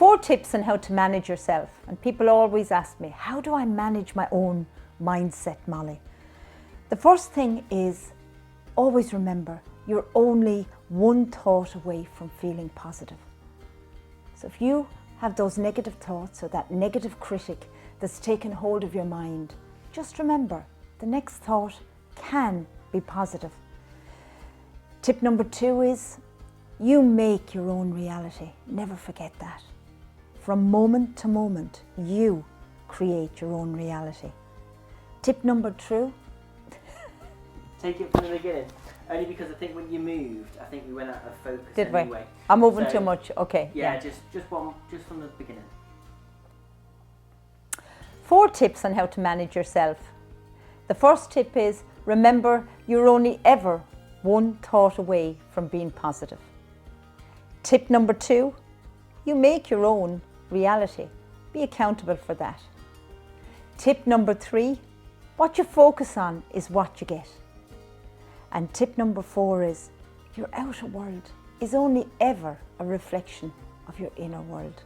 4 tips on how to manage yourself. And people always ask me, how do I manage my own mindset, Molly? The first thing is, always remember, you're only one thought away from feeling positive. So if you have those negative thoughts or that negative critic that's taken hold of your mind, just remember, the next thought can be positive. Tip number 2 is, you make your own reality. Never forget that. From moment to moment, you create your own reality. Tip number 2. Take it from the beginning. Only because I think when you moved, I think we went out of focus. Did anyway. we? I'm moving too much. Okay. Yeah, just from the beginning. 4 tips on how to manage yourself. The first tip is, remember, you're only ever one thought away from being positive. Tip number 2, you make your own reality. Be accountable for that. Tip number 3, what you focus on is what you get. And tip number 4 is, your outer world is only ever a reflection of your inner world.